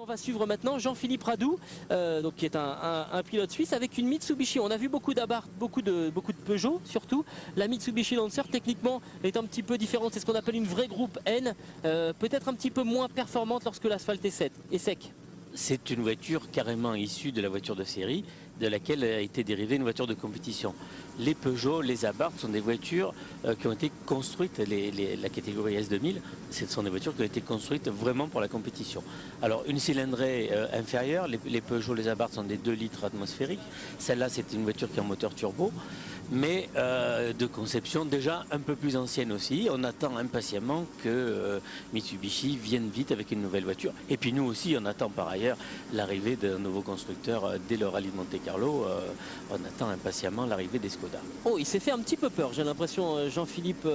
On va suivre maintenant Jean-Philippe Radou, donc qui est un pilote suisse avec une Mitsubishi. On a vu beaucoup d'Abarth, beaucoup de Peugeot surtout. La Mitsubishi Lancer techniquement est un petit peu différente. C'est ce qu'on appelle une vraie groupe N, peut-être un petit peu moins performante lorsque l'asphalte est sec. C'est une voiture carrément issue de la voiture de série, de laquelle a été dérivée une voiture de compétition. Les Peugeot, les Abarth sont des voitures qui ont été construites, la catégorie S2000, ce sont des voitures qui ont été construites vraiment pour la compétition. Alors une cylindrée inférieure, les Peugeot, les Abarth sont des 2 litres atmosphériques. Celle-là, c'est une voiture qui a un moteur turbo, mais de conception déjà un peu plus ancienne aussi. On attend impatiemment que Mitsubishi vienne vite avec une nouvelle voiture. Et puis nous aussi, on attend par ailleurs l'arrivée d'un nouveau constructeur dès le rallye de Monte-Carlo. On attend impatiemment l'arrivée des Skoda. Oh, il s'est fait un petit peu peur, j'ai l'impression, Jean-Philippe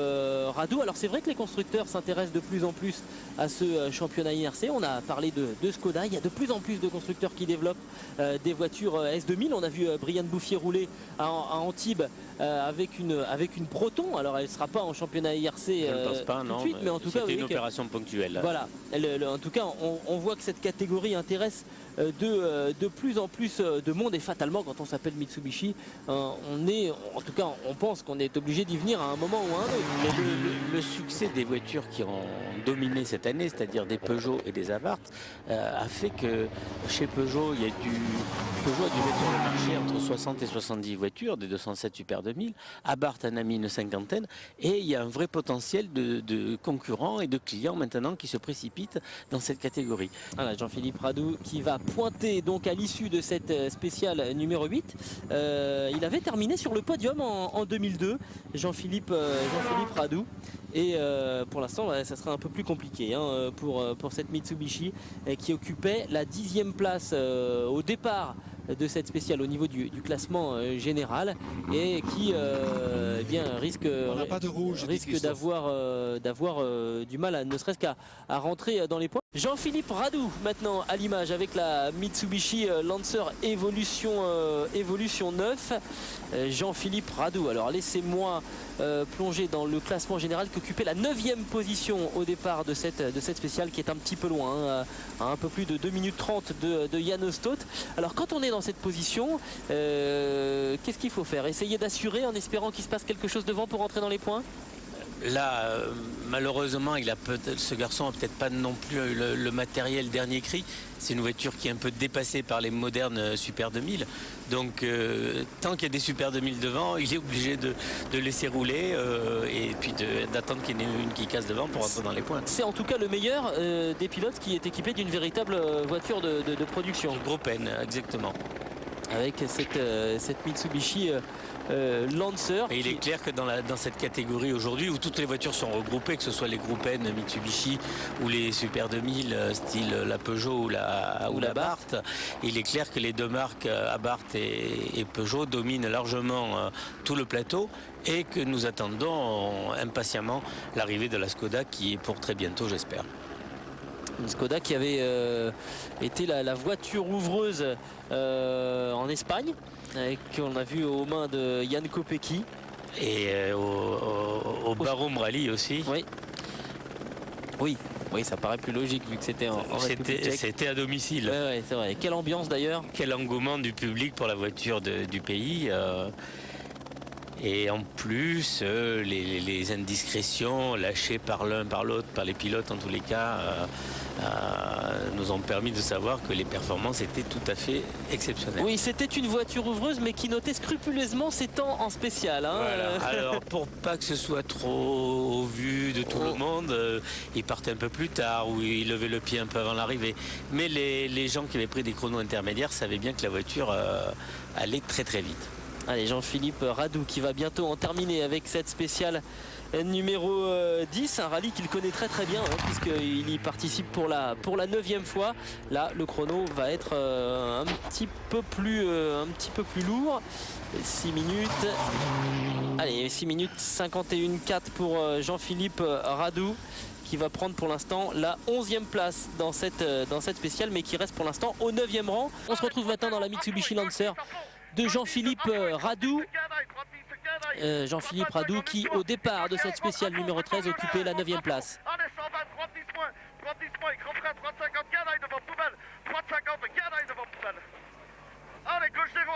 Radou. Alors c'est vrai que les constructeurs s'intéressent de plus en plus à ce championnat IRC. On a parlé de Skoda. Il y a de plus en plus de constructeurs qui développent des voitures S2000. On a vu Brian Bouffier rouler à Antibes avec une Proton. Alors elle ne sera pas en championnat IRC Je ne pense pas, tout non, de suite, mais en tout cas, c'était une opération ponctuelle. Voilà. En tout cas, on voit que cette catégorie intéresse de plus en plus de monde, et fatalement quand on s'appelle Mitsubishi, en tout cas on pense qu'on est obligé d'y venir à un moment ou à un autre. Mais le succès des voitures qui ont dominé cette année, c'est-à-dire des Peugeot et des Abarth, a fait que chez Peugeot, Peugeot a dû mettre sur le marché entre 60 et 70 voitures, des 207 Super 2000. Abarth en a mis une cinquantaine, et il y a un vrai potentiel de concurrents et de clients maintenant qui se précipitent dans cette catégorie. Voilà, Jean-Philippe Radou qui va pointer donc à l'issue de cette spéciale numéro 8. Il avait terminé sur le podium en 2002, Jean-Philippe Radou. Et pour l'instant, ça sera un peu plus compliqué pour cette Mitsubishi qui occupait la 10e place au départ de cette spéciale au niveau du classement général, et qui risque d'avoir du mal du mal à rentrer dans les points. Jean-Philippe Radou maintenant à l'image avec la Mitsubishi Lancer Evolution 9. Jean-Philippe Radou, alors laissez-moi plonger dans le classement général, qui occupait la 9e position au départ de cette spéciale, qui est un petit peu loin, à un peu plus de 2 minutes 30 de Jan Stott. Alors quand on est dans cette position, qu'est-ce qu'il faut faire? Essayer d'assurer en espérant qu'il se passe quelque chose devant pour rentrer dans les points? Là, malheureusement, ce garçon n'a peut-être pas non plus le matériel dernier cri. C'est une voiture qui est un peu dépassée par les modernes Super 2000. Donc, tant qu'il y a des Super 2000 devant, il est obligé de laisser rouler et puis d'attendre qu'il y en ait une qui casse devant pour rentrer dans les points. C'est en tout cas le meilleur des pilotes qui est équipé d'une véritable voiture de production. Du groupe N, exactement. Avec cette Mitsubishi Lancer. Et il est clair que dans cette catégorie aujourd'hui, où toutes les voitures sont regroupées, que ce soit les groupes N, Mitsubishi ou les Super 2000 style la Peugeot ou la Abarth, il est clair que les deux marques Abarth et Peugeot dominent largement tout le plateau, et que nous attendons impatiemment l'arrivée de la Skoda, qui est pour très bientôt, j'espère. Une Skoda qui avait été la voiture ouvreuse en Espagne, qu'on a vu aux mains de Jan Kopecky. Et au Barum Rally aussi. Oui, ça paraît plus logique vu que c'était en République tchèque. C'était à domicile. Ouais, c'est vrai. Quelle ambiance d'ailleurs. Quel engouement du public pour la voiture du pays. Et en plus, les indiscrétions lâchées par l'un, par l'autre, par les pilotes en tous les cas, nous ont permis de savoir que les performances étaient tout à fait exceptionnelles. Oui, c'était une voiture ouvreuse, mais qui notait scrupuleusement ses temps en spécial. Voilà. Alors, pour pas que ce soit trop au vu de tout le monde, ils partaient un peu plus tard, ou ils levaient le pied un peu avant l'arrivée. Mais les gens qui avaient pris des chronos intermédiaires savaient bien que la voiture allait très très vite. Allez, Jean-Philippe Radou qui va bientôt en terminer avec cette spéciale numéro 10, un rallye qu'il connaît très très bien, puisqu'il y participe pour la 9e fois. Là, le chrono va être un petit peu plus lourd. 6 minutes. Allez, 6 minutes 51,4 pour Jean-Philippe Radou, qui va prendre pour l'instant la 11e place dans cette spéciale, mais qui reste pour l'instant au 9e rang. On se retrouve maintenant dans la Mitsubishi Lancer de Jean-Philippe Radou. Jean-Philippe Radou qui, au départ de cette spéciale numéro 13, occupait la 9e place.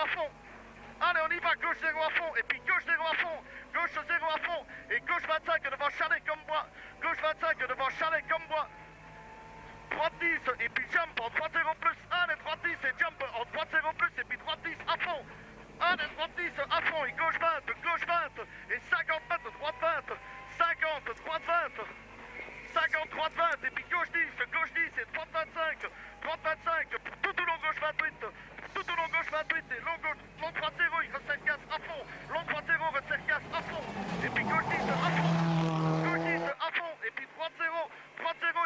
à fond. Allez, on y va, gauche 0 à fond, et puis gauche 0 à fond, gauche 0 à fond, et gauche 25 devant Chalet comme moi, gauche 25 devant Chalet comme moi. Droite 10, et puis jump en droite 0 plus, allez, droite 10 et jump en droite 0 plus, et puis droite 10 à fond. Allez, droite 10 à fond, et gauche 20, et 50 mètres, droite 20, 50, droite 20. 50, droite 20, et puis gauche 10 et droite 25, tout au long gauche 28, tout au long gauche 28, et long droite 0, il resserre casse à fond, long droite 0, resserre casse à fond, et puis gauche 10 à fond, et puis droite 0,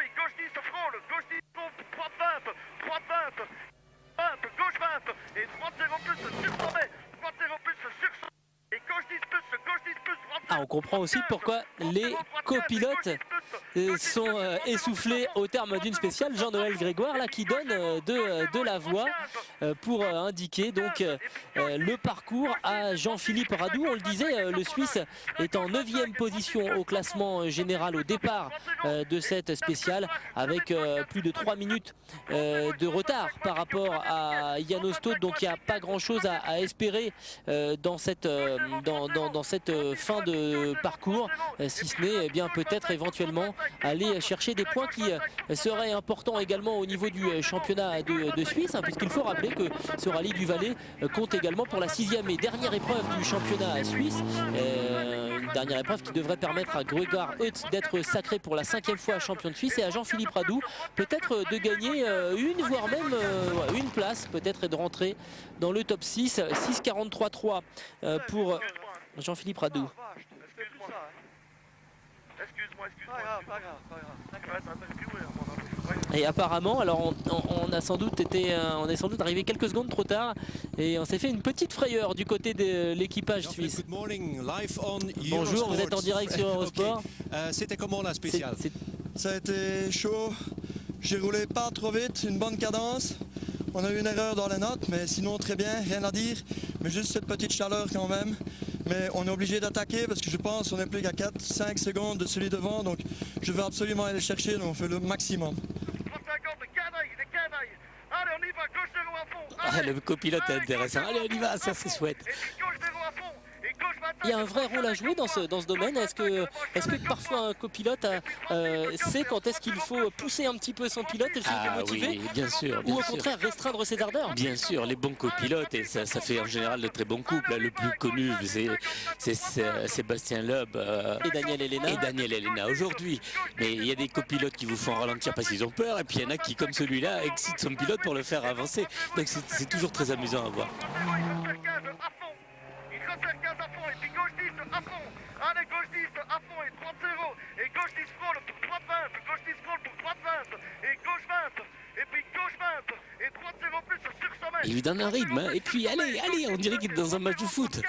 et gauche 10 frôle, gauche 10 frôle, droite 20, gauche 20, et droite 0 plus sur sommet, droite 0 plus sur sommet, et gauche 10 plus, droite 0. Ah, on comprend aussi pourquoi les copilotes sont essoufflés au terme d'une spéciale. Jean-Noël Grégoire là qui donne de la voix pour indiquer donc le parcours à Jean-Philippe Radou. On le disait, le Suisse est en 9e position au classement général au départ de cette spéciale avec plus de 3 minutes de retard par rapport à Yann Ostaud, donc il n'y a pas grand chose à espérer dans cette fin de parcours, si ce n'est bien peut-être éventuellement aller chercher des points qui seraient importants également au niveau du championnat de Suisse, puisqu'il faut rappeler que ce rallye du Valais compte également pour la 6e et dernière épreuve du championnat suisse, une dernière épreuve qui devrait permettre à Grégoire Heutz d'être sacré pour la 5e fois champion de Suisse, et à Jean-Philippe Radou peut-être de gagner une voire même une place peut-être, et de rentrer dans le top 6. 6,43,3 pour Jean-Philippe Radou. Excuse-moi. Et apparemment, alors on est sans doute arrivé quelques secondes trop tard et on s'est fait une petite frayeur du côté de l'équipage suisse. Bonjour, vous êtes en direct sur Eurosport. C'était comment la spéciale? Ça a été chaud, j'ai roulé pas trop vite, une bonne cadence. On a eu une erreur dans les notes, mais sinon très bien, rien à dire. Mais juste cette petite chaleur quand même. Mais on est obligé d'attaquer parce que je pense qu'on n'est plus qu'à 4-5 secondes de celui devant. Donc je veux absolument aller chercher, donc on fait le maximum. Ah, le copilote est intéressant. Allez, on y va, ça c'est chouette. Il y a un vrai rôle à jouer dans ce domaine. Est-ce que parfois un copilote sait quand est-ce qu'il faut pousser un petit peu son pilote et le motiver, oui, bien sûr, ou au contraire restreindre ses ardeurs? Bien sûr, les bons copilotes, et ça fait en général de très bons couples. Là, le plus connu, c'est Sébastien Loeb Et Daniel Elena. aujourd'hui. Mais il y a des copilotes qui vous font ralentir parce qu'ils ont peur, et puis il y en a qui, comme celui-là, excitent son pilote pour le faire avancer. Donc c'est toujours très amusant à voir. Et puis gauche 10 à fond, allez gauche 10 à fond et droite 0, et gauche 10 scroll pour droite 20, gauche 10 scroll pour droite 20, et gauche 20, et puis gauche 20, et droite 0 plus sur sommet. Il lui donne un rythme, hein. Et puis allez, on dirait qu'il est dans un match de foot.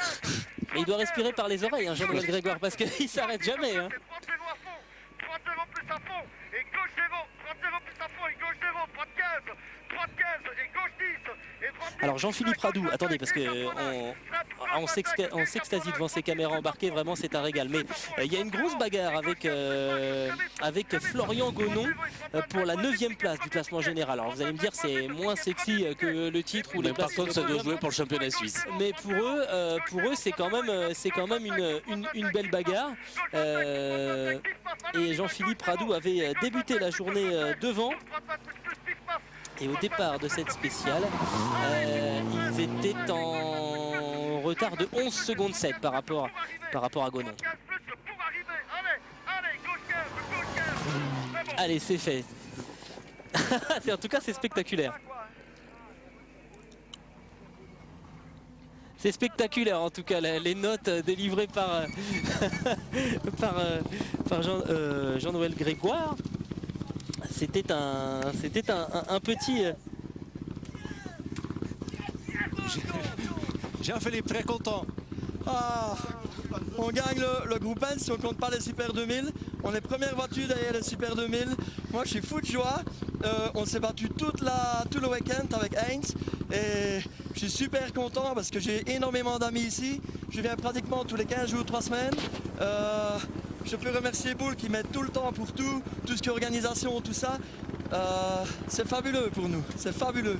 Et il doit respirer par les oreilles, Jean-Noël Grégoire, parce qu'il s'arrête jamais. Droite 0 à fond, droite 0 plus à fond, et gauche 0, droite 0 plus à fond, et gauche 0, droite 15, et gauche 10, et droite 10. Alors Jean-Philippe Radou, attendez, parce que on s'extasie devant ces caméras embarquées, vraiment c'est un régal. Mais il y a une grosse bagarre avec Florian Gonon pour la 9e place du classement général. Alors vous allez me dire c'est moins sexy que le titre ou les Par places. contre, ça doit jouer pour le championnat suisse. Mais pour eux c'est quand même une belle bagarre. Et Jean-Philippe Radou avait débuté la journée devant. Et au départ de cette spéciale, ils étaient en retard de 11 secondes 7 par rapport à Gonon. Allez, c'est fait. En tout cas, c'est spectaculaire. C'est spectaculaire en tout cas, les notes délivrées par Jean-Noël Grégoire. C'était un petit... Jean-Philippe, très content. Ah, on gagne le groupe N si on compte pas les Super 2000. On est première voiture derrière les Super 2000. Moi je suis fou de joie. On s'est battu tout le week-end avec Heinz. Et je suis super content parce que j'ai énormément d'amis ici. Je viens pratiquement tous les 15 jours, 3 semaines. Je peux remercier Bull qui m'aide tout le temps pour tout ce qui est organisation, tout ça. C'est fabuleux pour nous, c'est fabuleux.